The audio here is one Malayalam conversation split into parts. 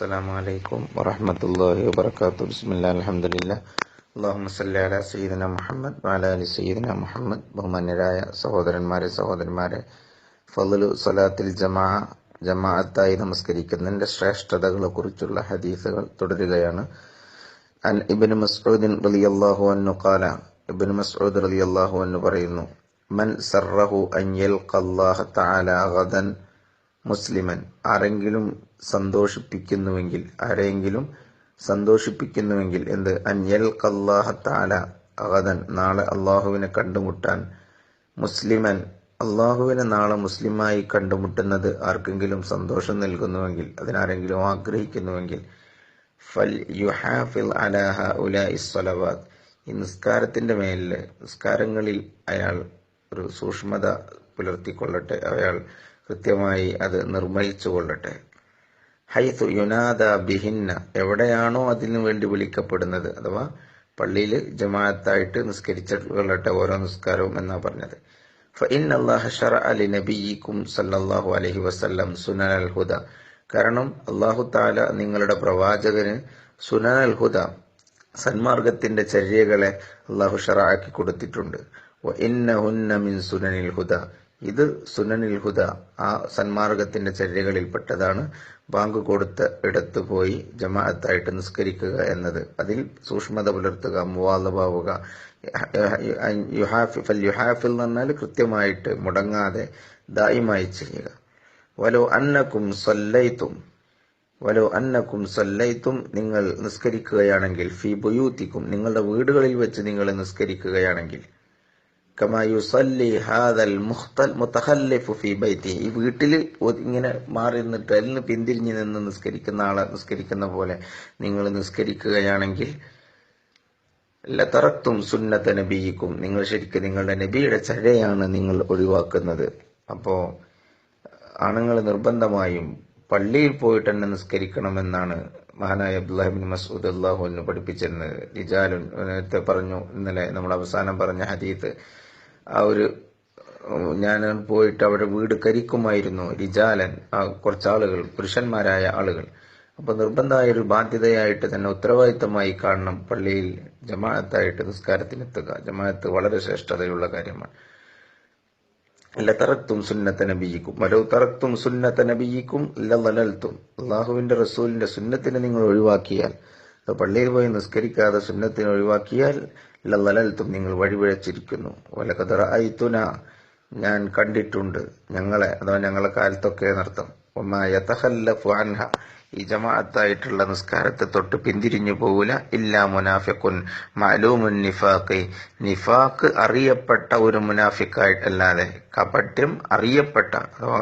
അസ്സലാമു അലൈക്കും വറഹ്മത്തുള്ളാഹി വബറകാതുഹു. ബിസ്മില്ലാഹി അൽഹംദുലില്ലാഹ്. അല്ലാഹുമ്മ സ്വല്ലി അലാ സയ്യിദിനാ മുഹമ്മദ് വഅലാ ആലി സയ്യിദിനാ മുഹമ്മദ്. ബഹുമാന്യരായ സഹോദരന്മാരെ, ഫളലു സ്വലാത്തിൽ ജമാഅത്തായി നമസ്കരിക്കുന്നതിന്റെ ശ്രേഷ്ഠതകളെ കുറിച്ചുള്ള ഹദീസുകൾ തുടരുകയാണ്. അൻ ഇബ്നു മസ്ഊദ് റളിയല്ലാഹു അൻഹു ഖാല, ഇബ്നു മസ്ഊദ് റളിയല്ലാഹു അൻഹു പറയുന്നു, മൻ സറഹു അൻ യൽഖല്ലാഹ തആല ഗദൻ മുസ്ലിമൻ, ആരെങ്കിലും സന്തോഷിപ്പിക്കുന്നുവെങ്കിൽ എന്ത്, അൻ യൽഖല്ലാഹ തആല ഗദൻ, നാളെ അള്ളാഹുവിനെ കണ്ടുമുട്ടാൻ, മുസ്ലിമൻ, അള്ളാഹുവിനെ നാളെ മുസ്ലിമായി കണ്ടുമുട്ടുന്നത് ആർക്കെങ്കിലും സന്തോഷം നൽകുന്നുവെങ്കിൽ, അതിനാരെങ്കിലും ആഗ്രഹിക്കുന്നുവെങ്കിൽ, ഫൽ യുഹാഫിൽ അലാ ഹഉലാഇ സ്വലവാത്ത്, ഈ നിസ്കാരങ്ങളിൽ അയാൾ ഒരു സൂക്ഷ്മത പുലർത്തിക്കൊള്ളട്ടെ, അയാൾ കൃത്യമായി അത് നിർവഹിച്ചു കൊള്ളട്ടെ. ഹൈതു യുനാദ ബിഹിന്ന, എവിടെയാണോ അതിനു വേണ്ടി വിളിക്കപ്പെടുന്നത്, അഥവാ പള്ളിയിൽ ജമാഅത്തായിട്ട് നിസ്കരിച്ചുകൊള്ളട്ടെ ഓരോ നിസ്കാരവും എന്നാ പറഞ്ഞത്. ഫഇന്നല്ലാഹ ശറഅ ലിനബിയിക്കും സല്ലല്ലാഹു അലൈഹി വസല്ലം സുനനൽ ഹുദ, കാരണം അല്ലാഹു തആല നിങ്ങളുടെ പ്രവാചകന് സുനനൽ ഹുദ, സന്മാർഗത്തിന്റെ ചര്യകളെ അല്ലാഹു ശറഅക്കി കൊടുത്തിട്ടുണ്ട്. വഇന്നഹുന്ന മിൻ സുനനിൽ ഹുദ, ഇത് സുനനിൽ ഹുദ, ആ സന്മാർഗത്തിന്റെ ചര്യകളിൽപ്പെട്ടതാണ് ബാങ്ക് കൊടുത്ത ഇടത്ത് പോയി ജമാഅത്തായിട്ട് നിസ്കരിക്കുക എന്നത്. അതിൽ സൂക്ഷ്മത പുലർത്തുക, മുവാളബാവുക. ഫൽ യുഹാഫിൽ എന്ന് പറഞ്ഞാൽ കൃത്യമായിട്ട് മുടങ്ങാതെ ദായിമായി ചെയ്യുക. വലോ അന്നക്കും സല്ലൈത്തും, നിങ്ങൾ നിസ്കരിക്കുകയാണെങ്കിൽ, ഫി ബുയൂത്തിക്കും, നിങ്ങളുടെ വീടുകളിൽ വെച്ച് നിങ്ങൾ നിസ്കരിക്കുകയാണെങ്കിൽ, കമാ യുസല്ലി ഹാദൽ മുതഖല്ലിഫു ഫി ബൈതി, ഈ വീട്ടിൽ ഇങ്ങനെ മാറി നിന്നിട്ട് അതിന് പിന്തിരിഞ്ഞ് നിന്ന് നിസ്കരിക്കുന്ന ആളെ നിസ്കരിക്കുന്ന പോലെ നിങ്ങൾ നിസ്കരിക്കുകയാണെങ്കിൽ, ലതറക്തും സുന്നത നബിയിക്കും, നിങ്ങൾ ശരിക്കും നിങ്ങളുടെ നബിയുടെ ചര്യയാണ് നിങ്ങൾ ഒഴിവാക്കുന്നത്. അപ്പോ ആണുങ്ങൾ നിർബന്ധമായും പള്ളിയിൽ പോയിട്ട് തന്നെ നിസ്കരിക്കണമെന്നാണ് മഹാനായ അബ്ദുല്ലാഹി ഇബ്നു മസ്ഊദ് റളിയല്ലാഹു അൻഹു പഠിപ്പിച്ചിരുന്നത്. റിജാലുൻ, നേരത്തെ പറഞ്ഞു, ഇന്നലെ നമ്മൾ അവസാനം പറഞ്ഞ ഹദീത്ത്, ആ ഒരു ഞാൻ പോയിട്ട് അവിടെ വീട് കരിക്കുമായിരുന്നു, റിജാലൻ, കുറച്ചാളുകൾ, പുരുഷന്മാരായ ആളുകൾ. അപ്പൊ നിർബന്ധമായ ഒരു ബാധ്യതയായിട്ട് തന്നെ ഉത്തരവാദിത്തമായി കാണണം പള്ളിയിൽ ജമാഅത്തായിട്ട് നിസ്കാരത്തിനെത്തുക. ജമാഅത്ത് വളരെ ശ്രേഷ്ഠതയുള്ള കാര്യമാണ്. ലതറക്തും സുന്നത നബിയിക്കും വലൗ തറക്തും സുന്നത നബിയിക്കും ലളലൽതും, അള്ളാഹുവിന്റെ റസൂലിന്റെ സുന്നത്തിനെ നിങ്ങൾ ഒഴിവാക്കിയാൽ, പള്ളിയിൽ പോയി നിസ്കരിക്കാതെ സുന്നത്തിനെ ഒഴിവാക്കിയാൽ, ലളലൽതും, നിങ്ങൾ വഴിപിഴച്ചിരിക്കുന്നു. വലഖദ് റഅയ്തുനാ, ഞാൻ കണ്ടിട്ടുണ്ട്, ഞങ്ങളെ, അഥവാ ഞങ്ങളെ കാലത്തൊക്കെ എന്നർത്ഥം. വമാ യതഖല്ലഫു അൻഹ, ഈ ജമാഅത്തായിട്ടുള്ള നിസ്കാരത്തെ തൊട്ട് പിന്തിരിഞ്ഞു പോകൂല, ഇല്ലാ മുനാഫിഖുൻ മഅലൂമുൻ നിഫാഖി, നിഫാഖ് അറിയപ്പെട്ട ഒരു മുനാഫിഖായിട്ട് അല്ലാതെ, കപട്യം അറിയപ്പെട്ട, അഥവാ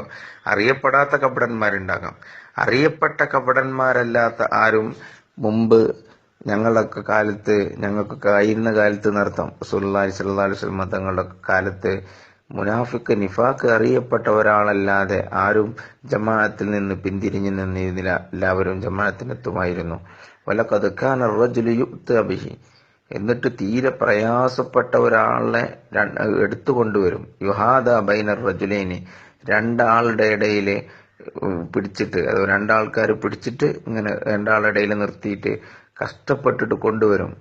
അറിയപ്പെടാത്ത കപടന്മാരുണ്ടാകാം, അറിയപ്പെട്ട കപടന്മാരല്ലാത്ത ആരും മുമ്പ് ഞങ്ങളൊക്കെ കാലത്ത്, ഞങ്ങൾക്കൊക്കെ ആയിരുന്ന കാലത്ത് എന്നർത്ഥം, റസൂലുള്ളാഹി സ്വല്ലല്ലാഹു അലൈഹി വസല്ലം തങ്ങളുടെ കാലത്ത് മുനാഫിക്ക്, നിഫാഖ് അറിയപ്പെട്ട ഒരാളല്ലാതെ ആരും ജമാഅത്തിൽ നിന്ന് പിന്തിരിഞ്ഞു നിന്നിരുന്നില്ല, എല്ലാവരും ജമാഅത്തിനെത്തുമായിരുന്നു. വലഖദ് കാന റജുലു യുഅ്ത ബിഹി, എന്നിട്ട് തീരെ പ്രയാസപ്പെട്ട ഒരാളെ എടുത്തുകൊണ്ടുവരും. യുഹാദ ബൈനർ റജുലൈനി, രണ്ടാളുടെ ഇടയിൽ പിടിച്ചിട്ട്, അത് രണ്ടാൾക്കാർ പിടിച്ചിട്ട് ഇങ്ങനെ രണ്ടാളുടെ ഇടയിൽ നിർത്തിയിട്ട് കഷ്ടപ്പെട്ടിട്ട് കൊണ്ടുവരും.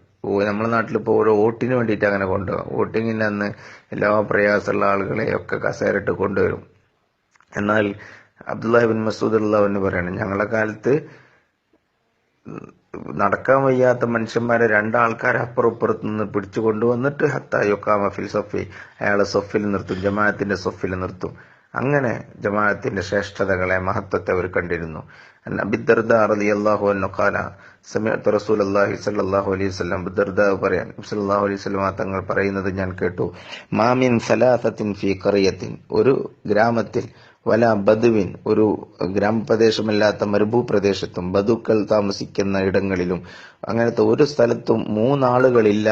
നമ്മുടെ നാട്ടിൽ ഇപ്പോൾ ഓരോ വോട്ടിന് വേണ്ടിയിട്ട് അങ്ങനെ കൊണ്ടുപോകാം. വോട്ടിങ്ങിന് അന്ന് എല്ലാ പ്രയാസമുള്ള ആളുകളെയൊക്കെ കസേരട്ട് കൊണ്ടുവരും. എന്നാൽ അബ്ദുല്ലാഹി ഇബ്നു മസ്ഊദ് റളിയല്ലാഹു അൻഹു പറയാണ്, ഞങ്ങളുടെ കാലത്ത് നടക്കാൻ വയ്യാത്ത മനുഷ്യന്മാരെ രണ്ടാൾക്കാരെ അപ്പുറം ഇപ്പുറത്ത് നിന്ന് പിടിച്ചു കൊണ്ടുവന്നിട്ട് ഹത്താ യുഖാമ ഫിൽ സഫി, അയാളെ സൊഫിൽ നിർത്തും, ജമാഅത്തിന്റെ സൊഫിൽ നിർത്തും. അങ്ങനെ ജമാഅത്തിന്റെ ശ്രേഷ്ഠതകളെ, മഹത്വത്തെ അവർ കണ്ടിരുന്നു. അബീ ദർദാ റളിയല്ലാഹു അൻഹു ഖാല സമിഅ്തു റസൂലുള്ളാഹി സ്വല്ലല്ലാഹു അലൈഹി വസല്ലം, അബൂ ദർദാ പറയാൻ, സല്ലല്ലാഹു അലൈഹി വസല്ലം തങ്ങൾ പറയുന്നത് ഞാൻ കേട്ടു. മാ മിൻ സലാസത്തിൻ ഫീ ഖറിയത്തിൻ, ഒരു ഗ്രാമത്തിൽ, വല ബദുവിൻ, ഒരു ഗ്രാമപ്രദേശമല്ലാത്ത മരുഭൂപ്രദേശത്തും, ബദുക്കൾ താമസിക്കുന്ന ഇടങ്ങളിലും, അങ്ങനത്തെ ഒരു സ്ഥലത്തും മൂന്നാളുകളില്ല,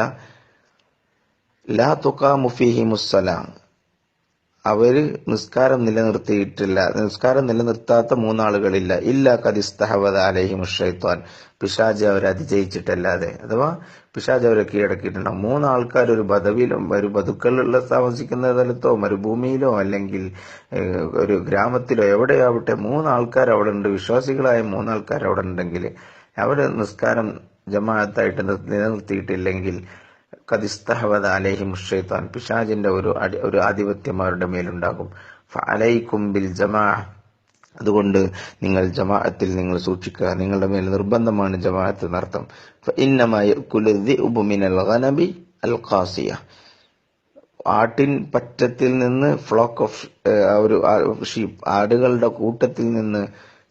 ലാ തുഖാമു ഫീഹിമുസ്സലാ, അവര് നിസ്കാരം നിലനിർത്തിയിട്ടില്ല, നിസ്കാരം നിലനിർത്താത്ത മൂന്നാളുകളില്ല. ഇല്ല ഖദിസ്തഹവദ അലൈഹിം ഷൈത്വാൻ, പിശാച് അവരെ അതിജയിച്ചിട്ടല്ലാതെ, അഥവാ പിശാച് അവരെ കീഴടക്കിയിട്ടുണ്ടാവും. മൂന്നാൾക്കാർ ഒരു ബദവിലും ഒരു ബതുക്കളുള്ള താമസിക്കുന്ന സ്ഥലത്തോ മരുഭൂമിയിലോ അല്ലെങ്കിൽ ഒരു ഗ്രാമത്തിലോ എവിടെയാവട്ടെ, മൂന്നാൾക്കാർ അവിടെ ഉണ്ട്, വിശ്വാസികളായ മൂന്നാൾക്കാർ അവിടെ ഉണ്ടെങ്കിൽ അവര് നിസ്കാരം ജമാഅത്തായിട്ട് നിലനിർത്തിയിട്ടില്ലെങ്കിൽ ഖദിസ്തഹവദ അലൈഹിം ഷൈത്താൻ, പിശാചിന്റെ ഒരു ആധിപത്യം അവരുടെ മേലുണ്ടാകും. ഫഅലൈക്കും ബിൽ ജമാഅ, അതുകൊണ്ട് നിങ്ങൾ ജമാഅത്തിൽ നിങ്ങൾ സൂക്ഷിക്കുക, നിങ്ങളുടെ മേൽ നിർബന്ധമാണ് ജമാഅത്ത് എന്നർത്ഥം. ഫഇന്നമാ യഅകുലു ദിഅ്ബു മിനൽ ഗനബി അൽ ഖാസിയ, ആട്ടിൻ പറ്റത്തിൽ നിന്ന് ഫ്ലോക്ക് ഓഫ് ഒരു ഷീപ്പ്, ആടുകളുടെ കൂട്ടത്തിൽ നിന്ന്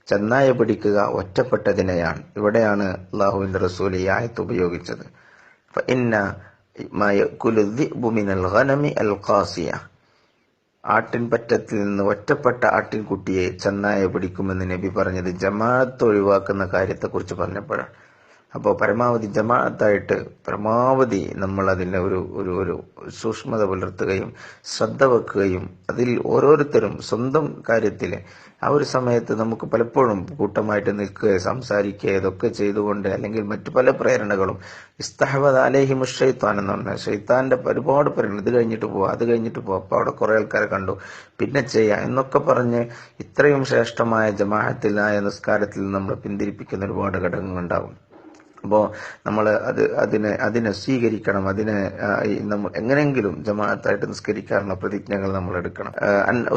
ചെന്നായ പിടിക്കുക ഒറ്റപ്പെട്ടതിനെയാണ്. ഇവിടെയാണ് അല്ലാഹുവിന്റെ റസൂൽ ഈ ആയത്ത് ഉപയോഗിച്ചത്. ഫഇന്ന മാ യഅകുലു ദിഅ്ബു മിനൽ ഗനമി അൽ ഖാസിയ, ആട്ടിൻ പറ്റത്തിൽ നിന്ന് ഒറ്റപ്പെട്ട ആട്ടിൻകുട്ടിയെ ചെന്നായ പിടിക്കുമെന്ന് നബി പറഞ്ഞത് ജമാഅത്ത് ഒഴിവാക്കുന്ന കാര്യത്തെക്കുറിച്ച് പറഞ്ഞപ്പോഴാണ്. അപ്പോൾ പരമാവധി ജമാഅത്തായിട്ട് പരമാവധി നമ്മൾ അതിൻ്റെ ഒരു സൂക്ഷ്മത പുലർത്തുകയും ശ്രദ്ധ വെക്കുകയും അതിൽ ഓരോരുത്തരും സ്വന്തം കാര്യത്തിൽ ആ ഒരു സമയത്ത് നമുക്ക് പലപ്പോഴും കൂട്ടമായിട്ട് നിൽക്കുക, സംസാരിക്കുക, ഇതൊക്കെ ചെയ്തുകൊണ്ട് അല്ലെങ്കിൽ മറ്റു പല പ്രേരണകളും ഇസ്തഹവദ അലൈഹിം ഷൈത്താൻ എന്ന് പറഞ്ഞാൽ ഷൈത്താന്റെ ഒരുപാട് പ്രേരണ, ഇത് കഴിഞ്ഞിട്ട് പോവാ, അത് കഴിഞ്ഞിട്ട് പോവാ, അപ്പോൾ അവിടെ കുറെ ആൾക്കാരെ കണ്ടു, പിന്നെ ചെയ്യാം എന്നൊക്കെ പറഞ്ഞ് ഇത്രയും ശ്രേഷ്ഠമായ ജമാഅത്തിലായ നിസ്കാരത്തിൽ നമ്മൾ പിന്തിരിപ്പിക്കുന്ന ഒരുപാട് ഘടകങ്ങളുണ്ടാകും. അപ്പോൾ നമ്മൾ അതിനെ സ്വീകരിക്കണം, നമ്മൾ എങ്ങനെയെങ്കിലും ജമാഅത്തായിട്ട് നിസ്കരിക്കാനുള്ള പ്രതിജ്ഞകൾ നമ്മൾ എടുക്കണം.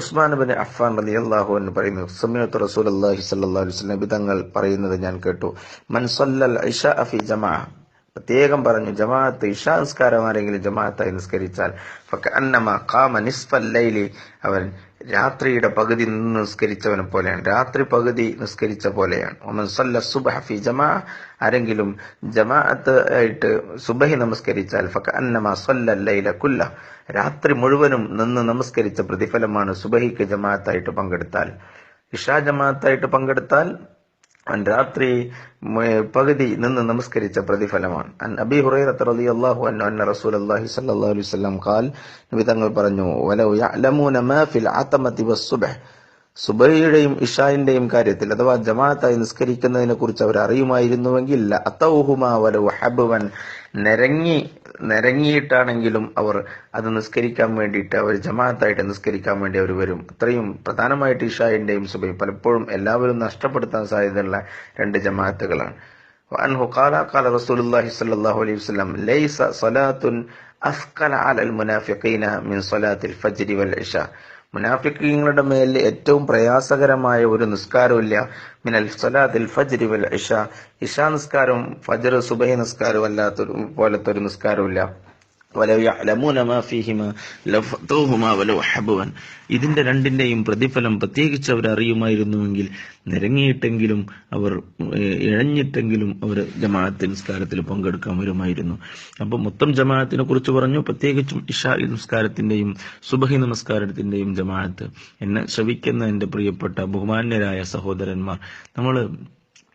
ഉസ്മാൻ ഇബ്നു അഫ്ഫാൻ റളിയല്ലാഹു അൻഹു പറയുന്നു, സമീഅതു റസൂലുള്ളാഹി സ്വല്ലല്ലാഹു അലൈഹി വസല്ലം തങ്ങൾ പറയുന്നത് ഞാൻ കേട്ടു, മൻ സല്ലൽ ഇശാഅ ഫി ജമാഅ, പ്രത്യേകം പറഞ്ഞു ജമാഅത്ത് ഇശാ നിസ്കാരം ആരെങ്കിലും ജമാഅത്തായി നിസ്കരിച്ചാൽ ഫകഅന്നമാ ഖാമ നിസ്ഫൽ ലൈലി, അവൻ രാത്രിയുടെ പകുതി നിന്ന് നിസ്കരിച്ചവനെ പോലെയാണ്, രാത്രി പകുതി നിസ്കരിച്ച പോലെയാണ്. ഒമൻ സല്ല സുബ്ഹ ഫി ജമാഅ, ആരെങ്കിലും ജമാഅത്ത് ആയിട്ട് സുബഹി നമസ്കരിച്ചാൽ ഫകഅന്നമാ സല്ലൽ ലൈല കുല്ല, രാത്രി മുഴുവനും നിന്ന് നമസ്കരിച്ച പ്രതിഫലമാണ് സുബഹിക്ക് ജമാഅത്തായിട്ട് പങ്കെടുത്താൽ. ഇശാ ജമാഅത്തായിട്ട് പങ്കെടുത്താൽ രാത്രി പകുതി നിന്ന് നമസ്കരിച്ച പ്രതിഫലമാണ്. അബീ ഹുറൈറ റളിയല്ലാഹു അൻഹു അന്ന റസൂലുള്ളാഹി സ്വല്ലല്ലാഹു അലൈഹി വസല്ലം ഖാൽ, നബി തങ്ങൾ പറഞ്ഞു, വലൗ യഅലമൂന മാ ഫിൽ അതമതി വസ്സുബ്ഹ്, സുബഹിയുടെയും ഇശായിന്റെയും കാര്യത്തിൽ അഥവാ ജമാഅത്തായി നിസ്കരിക്കുന്നതിനെ കുറിച്ച് അവർ അറിയുമായിരുന്നുവെങ്കിൽ അത്തൗഹുമാ വലൗ ഹബ്വൻ, നിരങ്ങിയിട്ടാണെങ്കിലും അവർ അത് നിസ്കരിക്കാൻ വേണ്ടിയിട്ട്, അവർ ജമാഅത്തായിട്ട് നിസ്കരിക്കാൻ വേണ്ടി അവർ വരും. അത്രയും പ്രധാനമായിട്ട് ഇശായിന്റെയും സുബഹി പലപ്പോഴും എല്ലാവരും നഷ്ടപ്പെടുത്താൻ സാധ്യതയുള്ള രണ്ട് ജമാഅത്തുകളാണ്. വഅൻഹു ഖാല ഖാല റസൂലുള്ളാഹി സ്വല്ലല്ലാഹു അലൈഹി വസല്ലം ലൈസ സ്വലാത്തുൻ അസ്ഖല അലൽ മുനാഫിഖീന മിൻ സ്വലാത്തിൽ ഫജ്രി വൽ ഇശാ, മുനാഫിഖീങ്ങളുടെ മേൽ ഏറ്റവും പ്രയാസകരമായ ഒരു നിസ്കാരമില്ല മിനൽ സ്വലാത്തിൽ ഫജ്രി വൽ ഇശാ, ഇശാ നിസ്കാരം ഫജ്ർ സുബഹി നിസ്കാരം അല്ലാത്തൊരു പോലത്തെ ഒരു നിസ്കാരമില്ല. വലൗ യഅലമൂന മാ ഫീഹിമാ ലഫതൂഹുമാ വലൗ ഹബ്വൻ, ഇതിന്റെ രണ്ടിന്റെയും പ്രതിഫലം പ്രത്യേകിച്ച് അവർ അറിയുമായിരുന്നുവെങ്കിൽ നിരങ്ങിയിട്ടെങ്കിലും അവർ ഇഴഞ്ഞിട്ടെങ്കിലും അവർ ജമാഅത്ത് നിസ്കാരത്തിൽ പങ്കെടുക്കാൻ വരുമായിരുന്നു. അപ്പോൾ മൊത്തം ജമാഅത്തിനെ കുറിച്ച് പറഞ്ഞു, പ്രത്യേകിച്ചും ഇശാ നിസ്കാരത്തിന്റെയും സുബഹി നമസ്കാരത്തിന്റെയും ജമാഅത്ത്. എന്നെ ശ്രവിക്കുന്ന എൻ്റെ പ്രിയപ്പെട്ട ബഹുമാന്യരായ സഹോദരന്മാർ, നമ്മൾ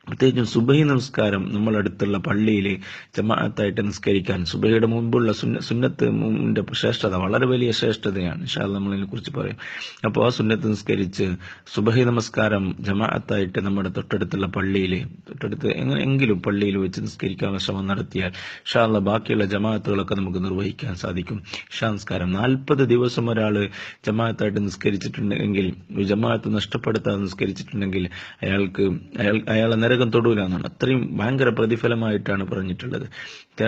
പ്രത്യേകിച്ചും സുബഹി നമസ്കാരം നമ്മൾ അടുത്തുള്ള പള്ളിയിൽ ജമാഅത്തായിട്ട് നിസ്കരിക്കാൻ, സുബഹിയുടെ മുമ്പുള്ള സുന്നത്തിന്റെ ശ്രേഷ്ഠത വളരെ വലിയ ശ്രേഷ്ഠതയാണ്. ഇൻഷാ അല്ലാഹ് നമ്മൾ ഇതിനെ കുറിച്ച് പറയും. അപ്പോൾ ആ സുന്നത്ത് നിസ്കരിച്ച് സുബഹി നമസ്കാരം ജമാഅത്തായിട്ട് നമ്മുടെ തൊട്ടടുത്തുള്ള പള്ളിയിൽ, എങ്ങനെയെങ്കിലും പള്ളിയിൽ വെച്ച് നിസ്കരിക്കാനുള്ള ശ്രമം നടത്തിയാൽ ഇൻഷാ അല്ലാഹ് ബാക്കിയുള്ള ജമാഅത്തുകളൊക്കെ നമുക്ക് നിർവഹിക്കാൻ സാധിക്കും. ഇശാ നിസ്കാരം 40 ദിവസം ഒരാൾ ജമാഅത്തായിട്ട് നിസ്കരിച്ചിട്ടുണ്ടെങ്കിൽ, ജമാഅത്ത് നഷ്ടപ്പെടുത്താതെ നിസ്കരിച്ചിട്ടുണ്ടെങ്കിൽ അയാളെ നരകം തൊടൂല എന്നാണ്. അത്രയും ഭയങ്കര പ്രതിഫലമായിട്ടാണ് പറഞ്ഞിട്ടുള്ളത്.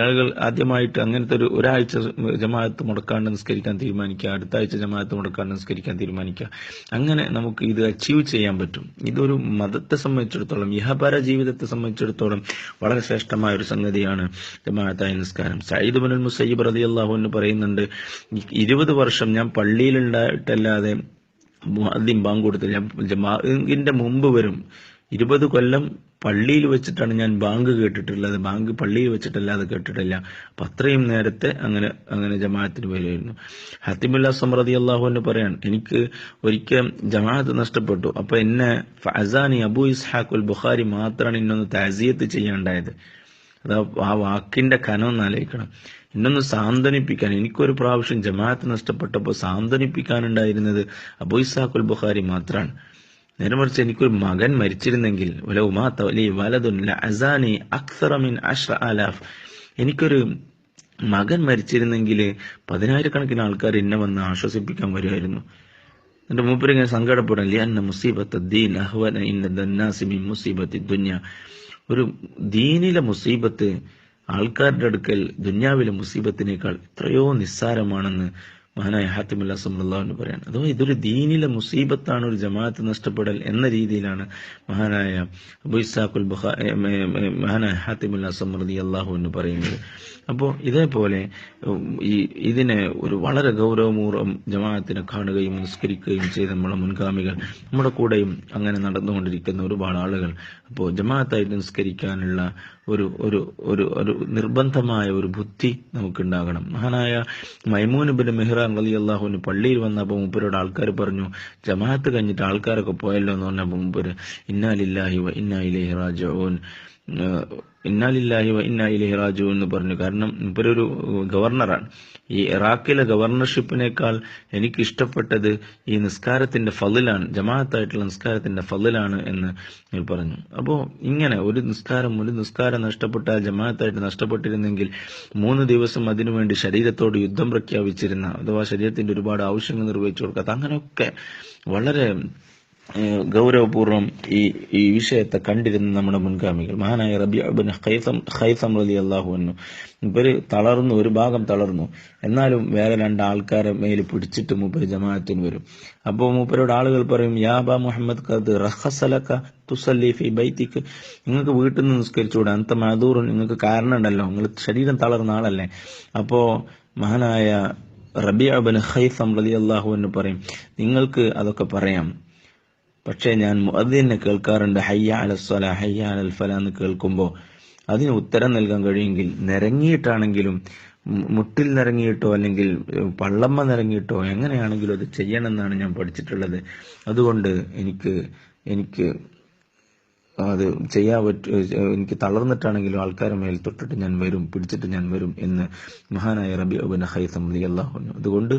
ആളുകൾ ആദ്യമായിട്ട് അങ്ങനത്തെ ഒരാഴ്ച ജമാഅത്ത് മുടക്കാണ്ട് നിസ്കരിക്കാൻ തീരുമാനിക്കുക, അടുത്ത ആഴ്ച ജമാഅത്ത് മുടക്കാണ്ട് നിസ്കരിക്കാൻ തീരുമാനിക്കുക. അങ്ങനെ നമുക്ക് ഇത് അച്ചീവ് ചെയ്യാൻ പറ്റും. ഇതൊരു മതത്തെ സംബന്ധിച്ചിടത്തോളം, ഇഹപര ജീവിതത്തെ സംബന്ധിച്ചിടത്തോളം വളരെ ശ്രേഷ്ഠമായ ഒരു സംഗതിയാണ് ജമാഅത്തായ നിസ്കാരം. സഈദ് ഇബ്നുൽ മുസയ്യിബ് റളിയല്ലാഹു അൻഹു പറയുന്നുണ്ട്, 20 വർഷം ഞാൻ പള്ളിയിലുണ്ടായിട്ടല്ലാതെ മുഅദ്ദിൻ ബാങ്ക് കൊടുത്തില്ല. ജമാഅത്തിന്റെ മുമ്പ് വരും 20 കൊല്ലം പള്ളിയിൽ വെച്ചിട്ടാണ് ഞാൻ ബാങ്ക് കേട്ടിട്ടുള്ളത്, ബാങ്ക് പള്ളിയിൽ വെച്ചിട്ടല്ലാതെ കേട്ടിട്ടില്ല. അപ്പൊ അത്രയും നേരത്തെ അങ്ങനെ ജമാഅത്തിന് വരുമായിരുന്നു. ഹത്തീമുൽ അസ്സം റളിയല്ലാഹു അൻഹു പറയാൻ, എനിക്ക് ഒരിക്കൽ ജമാഅത്ത് നഷ്ടപ്പെട്ടു. അപ്പൊ എന്നെ ഫഅസാനി അബൂ ഇസ്ഹാഖുൽ ബുഖാരി മാത്രമാണ് എന്നൊന്ന് തഅസിയത്ത് ചെയ്യാണ്ടായത്. അതാ ആ വാക്കിന്റെ കനം ഒന്ന് ആലോചിക്കണം. എന്നൊന്ന് സാന്ത്വനിപ്പിക്കാൻ. എനിക്കൊരു പ്രാവശ്യം ജമാഅത്ത് നഷ്ടപ്പെട്ടപ്പോൾ സാന്ത്വനിപ്പിക്കാനുണ്ടായിരുന്നത് അബൂ ഇസ്ഹാഖുൽ ബുഖാരി മാത്രമാണ്. നേരെ മറിച്ച് എനിക്കൊരു മകൻ മരിച്ചിരുന്നെങ്കിൽ എനിക്കൊരു മകൻ മരിച്ചിരുന്നെങ്കിൽ 10,000-കണക്കിന് ആൾക്കാർ എന്നെ വന്ന് ആശ്വസിപ്പിക്കാൻ വരുമായിരുന്നു. എന്റെ മൂപ്പര് ഇങ്ങനെ സങ്കടപ്പെടാൻ ഒരു ദീനിലെ മുസീബത്ത് ആൾക്കാരുടെ അടുക്കൽ ദുന്യാവിലെ മുസീബത്തിനേക്കാൾ എത്രയോ നിസ്സാരമാണെന്ന് മഹാനായ ഹാത്തിമുൽ അസ്സം റളിയല്ലാഹു പറയാണ്. അഥവാ ഇതൊരു ദീനിലെ മുസീബത്താണ് ഒരു ജമാഅത്ത് നഷ്ടപ്പെടൽ എന്ന രീതിയിലാണ് മഹാനായ അബൂ ഇസ്ഹാഖുൽ ബുഖാരി മഹാനായ ഹാത്തിമുൽ അസ്സം റളിയല്ലാഹു പറയുന്നത്. അപ്പോൾ ഇതേപോലെ ഇതിനെ ഒരു വളരെ ഗൗരവപൂർവ്വം ജമാഅത്തിനെ കാണുകയും നിസ്കരിക്കുകയും ചെയ്ത നമ്മളെ മുൻഗാമികൾ, നമ്മുടെ കൂടെയും അങ്ങനെ നടന്നുകൊണ്ടിരിക്കുന്ന ഒരുപാട് ആളുകൾ. അപ്പോൾ ജമാഅത്തായിട്ട് നിസ്കരിക്കാനുള്ള ഒരു ഒരു ഒരു ഒരു നിർബന്ധമായ ഒരു ബുദ്ധി നമുക്കുണ്ടാകണം. മഹാനായ മൈമൂൻ ഇബ്നു മിഹ്റാൻ റളിയല്ലാഹു അൻഹു പള്ളിയിൽ വന്നപ്പോൾ മൂപ്പരോട് ആൾക്കാർ പറഞ്ഞു, ജമാഅത്ത് കഴിഞ്ഞിട്ട് ആൾക്കാരൊക്കെ പോയല്ലോ എന്ന് പറഞ്ഞപ്പോൾ മൂപ്പര് ഇന്നാ ലില്ലാഹി വ ഇന്നാ ഇലൈഹി റാജിഊൻ എന്ന് പറഞ്ഞു. കാരണം ഇവരൊരു ഗവർണറാണ്. ഈ ഇറാഖിലെ ഗവർണർഷിപ്പിനേക്കാൾ എനിക്ക് ഇഷ്ടപ്പെട്ടത് ഈ നിസ്കാരത്തിന്റെ ഫളിലാണ്, ജമാഅത്തായിട്ടുള്ള നിസ്കാരത്തിന്റെ ഫളിലാണ് എന്ന് പറഞ്ഞു. അപ്പോൾ ഇങ്ങനെ ഒരു നിസ്കാരം നഷ്ടപ്പെട്ടാൽ ജമാഅത്തായിട്ട് നഷ്ടപ്പെട്ടിരുന്നെങ്കിൽ 3 ദിവസം അതിനുവേണ്ടി ശരീരത്തോട് യുദ്ധം പ്രഖ്യാപിച്ചിരുന്ന, അഥവാ ശരീരത്തിന്റെ ഒരുപാട് ആവശ്യങ്ങൾ നിർവഹിച്ചു കൊടുക്കാത്ത, അങ്ങനെയൊക്കെ വളരെ ഗൗരവപൂർവ്വം ഈ വിഷയത്തെ കണ്ടിരുന്ന നമ്മുടെ മുൻഗാമികൾ. മഹാനായ റബീഅ ഇബ്നു ഖൈസം റളിയല്ലാഹു അൻഹു ഇവര് തളർന്നു, ഒരു ഭാഗം തളർന്നു. എന്നാലും വേറെ 2 ആൾക്കാരെ മേൽ പിടിച്ചിട്ട് മൂപ്പര് ജമാഅത്തിന് വരും. അപ്പോൾ മൂപ്പരോട് ആളുകൾ പറയും, യാ അബാ മുഹമ്മദ് ഖദ് റഖസലക തുസല്ലി ഫീ ബൈതിക, നിങ്ങൾക്ക് വീട്ടിൽ നിന്ന് നിസ്കരിച്ചുകൂടെ, അന്ത മഅദൂറുൻ, നിങ്ങൾക്ക് കാരണം ഉണ്ടല്ലോ, നിങ്ങൾ ശരീരം തളർന്ന ആളല്ലേ. അപ്പോ മഹാനായ റബീഅ ഇബ്നു ഖൈസം റളിയല്ലാഹു അൻഹു പറയും, നിങ്ങൾക്ക് അതൊക്കെ പറയാം, പക്ഷേ ഞാൻ മുഅദ്ദിനെ കേൾക്കാറുണ്ട്, ഹയ്യ അലസ്സലാ ഹയ്യ അലൽ ഫലാ എന്ന് കേൾക്കുമ്പോൾ അതിന് ഉത്തരം നൽകാൻ കഴിയുമെങ്കിൽ നിരങ്ങിയിട്ടാണെങ്കിലും, മുട്ടിൽ നിരങ്ങിയിട്ടോ അല്ലെങ്കിൽ പള്ളമ്മ നിരങ്ങിയിട്ടോ എങ്ങനെയാണെങ്കിലും അത് ചെയ്യണമെന്നാണ് ഞാൻ പഠിച്ചിട്ടുള്ളത്. അതുകൊണ്ട് എനിക്ക് അത് ചെയ്യാൻ പറ്റും. എനിക്ക് തളർന്നിട്ടാണെങ്കിലും ആൾക്കാരെ മേൽ തൊട്ടിട്ട് ഞാൻ വരും, പിടിച്ചിട്ട് ഞാൻ വരും എന്ന് മഹാനായ റബീഅ ഇബ്നു ഖൈസം റളിയല്ലാഹു അൻഹു. അതുകൊണ്ട്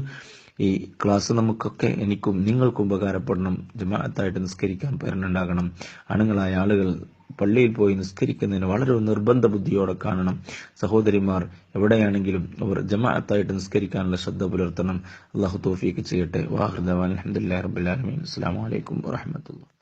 ഈ ക്ലാസ് നമുക്കൊക്കെ, എനിക്കും നിങ്ങൾക്കും ഉപകാരപ്പെടണം. ജമാഅത്തായിട്ട് നിസ്കരിക്കാൻ പേരുണ്ടാകണം. ആണുങ്ങളായ ആളുകൾ പള്ളിയിൽ പോയി നിസ്കരിക്കുന്നതിന് വളരെ നിർബന്ധ ബുദ്ധിയോടെ കാണണം. സഹോദരിമാർ എവിടെയാണെങ്കിലും അവർ ജമാഅത്തായിട്ട് നിസ്കരിക്കാനുള്ള ശ്രദ്ധ പുലർത്തണം. അല്ലാഹു തൗഫീഖ് ചെയ്യട്ടെ. വാഹിർ ദഅവാന അൽഹംദുലില്ലാഹി റബ്ബിൽ ആലമീൻ. അസ്സലാമു അലൈക്കും വറഹ്മത്തുള്ളാഹി.